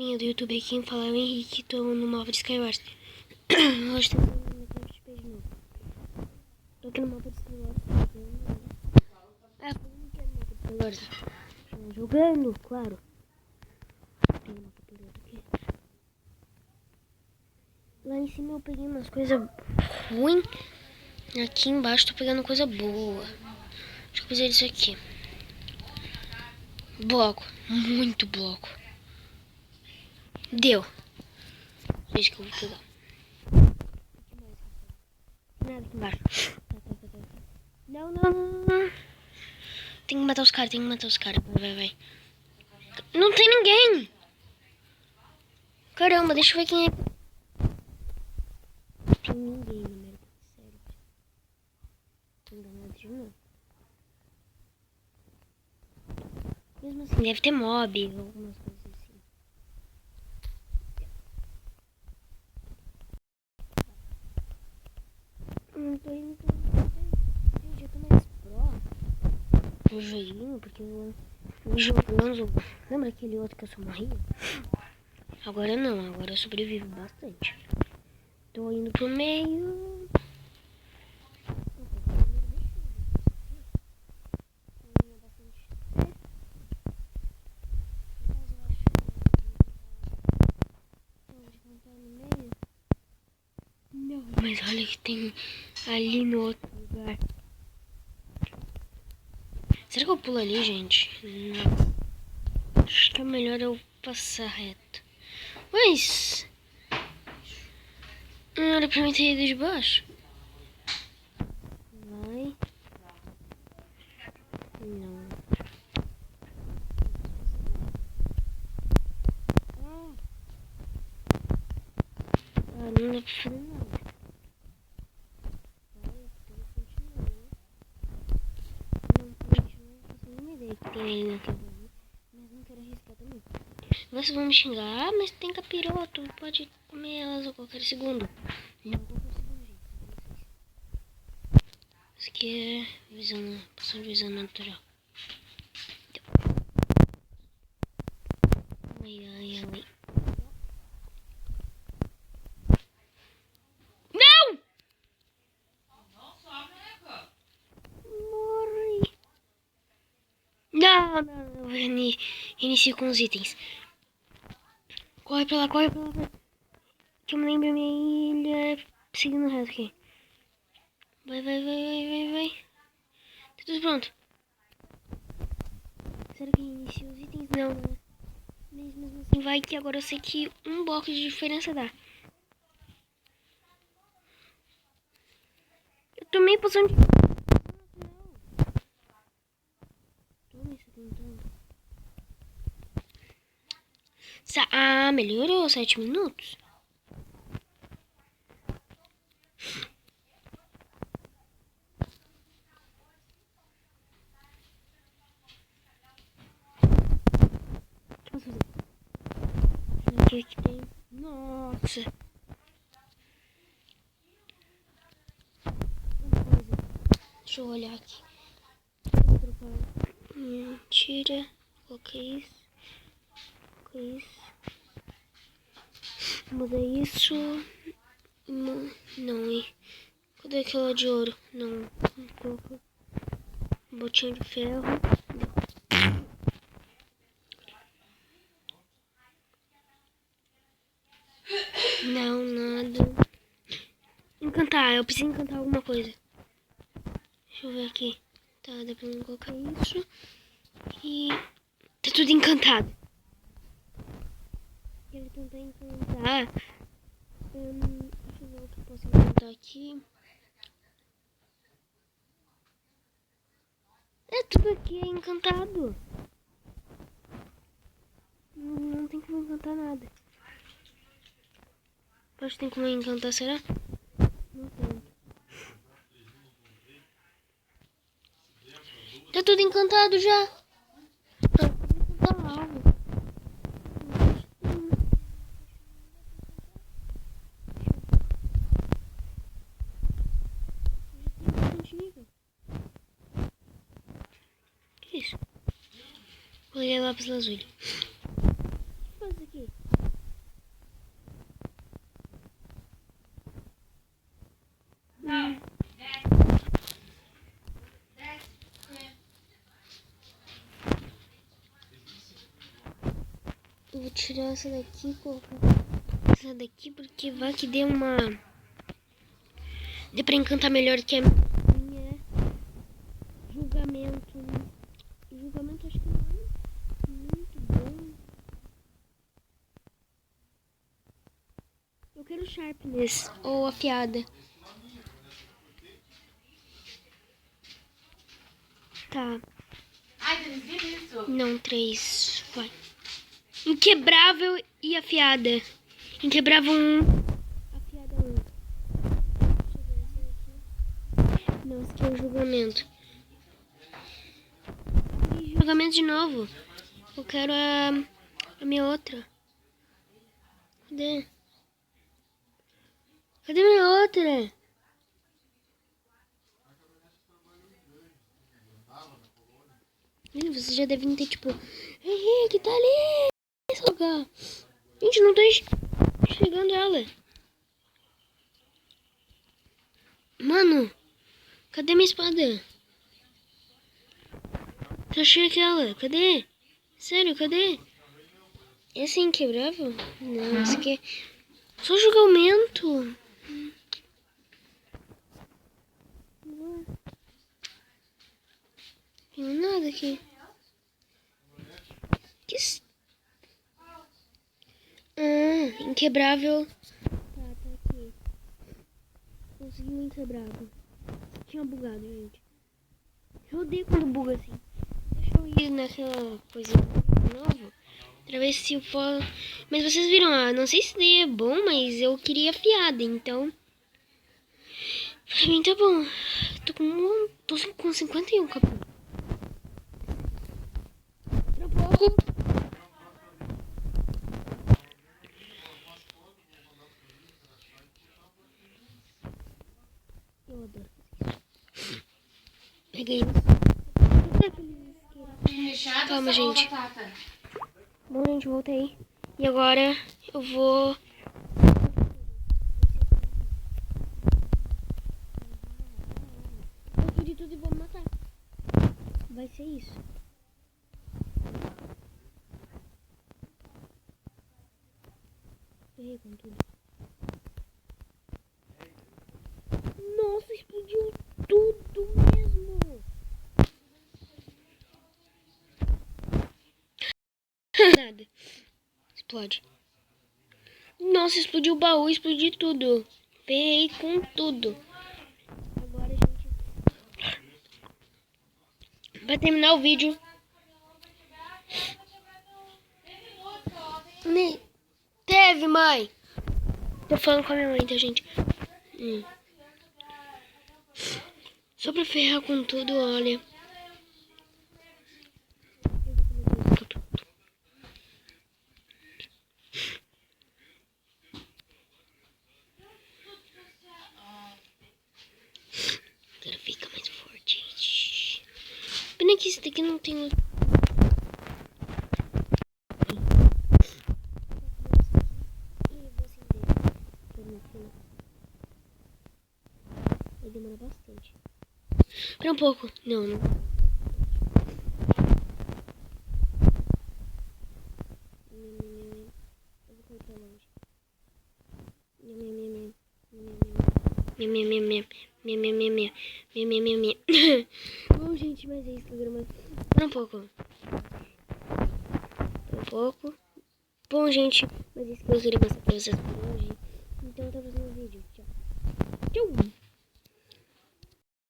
galerinha do YouTube, aqui quem fala é o Henrique, tô no mapa de Skywars. Hoje tô no Minecraft de novo. Tô aqui no mapa de Skywars. Falando que é no mapa de Skywars. Jogando, claro. Tem uma capirota aqui. Lá em cima eu peguei umas coisas ruins. Aqui embaixo tô pegando coisa boa. Deixa eu fazer isso aqui. Bloco, muito bloco. Deu. É isso que eu vou pegar. Nada aqui embaixo. Não. Tem que matar os caras, Vai. Não tem ninguém. Caramba, deixa eu ver quem é. Não tem ninguém, né? Sério. Tô enganado de novo. Mesmo assim, deve ter mob, algumas coisas assim. Tô indo. Gente, eu tô mais pro no joguinho, porque eu me jogando. Lembra aquele outro que eu só morria? Agora não, agora eu sobrevivo bastante. Tô indo pro meio. Não, mas olha que tem ali no outro lugar. Será que eu pulo ali, gente? Não. Acho que é melhor eu passar reto. Mas... era pra mim ter ido de baixo. Vai. Não. Não dá pra fazer nada. Vai, então continua. Não faço nenhuma ideia que tem ali naquele lugar. Mas não quero arriscar também. Vocês vão me xingar, mas tem capiroto, pode comer elas a qualquer segundo. Não a qualquer segundo, gente. Isso aqui é visão, passando de visão natural. Ai. Não! Morre! Não. Inicio com os itens. Corre pra lá. Que eu me lembro minha ilha. Seguindo o resto aqui. Vai. Tá tudo pronto. Será que inicia os itens? Não, né? Mesmo assim, vai que agora eu sei que um bloco de diferença dá. Eu tomei poção de... Toma isso tentando. Melhorou 7 minutos. Posso fazer? O que tem? Nossa. Deixa eu olhar aqui. Vou trocar. Mentira. Coloquei isso. Muda isso. Não, e cadê aquela de ouro? Não. Coloca botinha de ferro. Não, nada. Encantar, eu preciso encantar alguma coisa. Deixa eu ver aqui. Tá, dá pra não colocar isso. E tá tudo encantado. Quero tentar encantar. Deixa eu ver o que eu posso encantar aqui. É, tudo aqui é encantado. Não tem como encantar nada. Acho que tem como encantar, será? Não tem. Tá tudo encantado já. Tá algo. Que isso? Peguei lápis lazuli. O que faz aqui? Eu vou tirar essa daqui e colocar essa daqui porque vai que dê uma... Dê pra encantar melhor que a minha. Julgamento. Julgamento acho que não é muito bom. Eu quero sharpness ou afiada. Tá. Não, 3. Vai. Inquebrável e afiada. Inquebrável 1. Afiada 1. Deixa eu ver essa aqui. Não, esse aqui é o julgamento. E julgamento de novo. Eu quero a minha outra. Cadê? Cadê minha outra? Vocês já devem ter tipo... Henrique, tá ali! Esse lugar. Gente, não tô enxergando ela. Mano, cadê minha espada? Eu achei aquela. Cadê? Sério, cadê? Esse é inquebrável? Não, esse aqui é só julgamento. Não tem nada aqui. Inquebrável. Tá aqui. Consegui um inquebrável. Tinha bugado, gente. Eu odeio quando buga assim. Deixa eu ir naquela coisa de novo. Pra ver se eu for... Mas vocês viram, não sei se daí é bom, mas eu queria afiada, então... Pra mim tá bom. Tô com 51 capítulos. Pra pouco. Eu adoro isso. Peguei isso. Calma, gente. Bom, gente, voltei. E agora eu vou... Vou pedir tudo e vou matar. Vai ser isso. Errei com tudo. Nossa, explodiu tudo mesmo. Nada. Explode. Nossa, explodiu o baú, explodiu tudo. Ferrei com tudo. Agora a gente vai terminar o vídeo. Teve, mãe. Tô falando com a minha mãe, tá, gente? Só pra ferrar com tudo, olha. Agora fica mais forte. Pena que esse daqui não tem... Vai demorar bastante. Espera um pouco. Não. Eu vou colocar longe. Bom, gente, mas é isso que eu quero mais. Espera um pouco. Bom, gente, mas é isso que eu queria mostrar pra vocês por hoje. Então, até o próximo vídeo. Tchau. Tchau.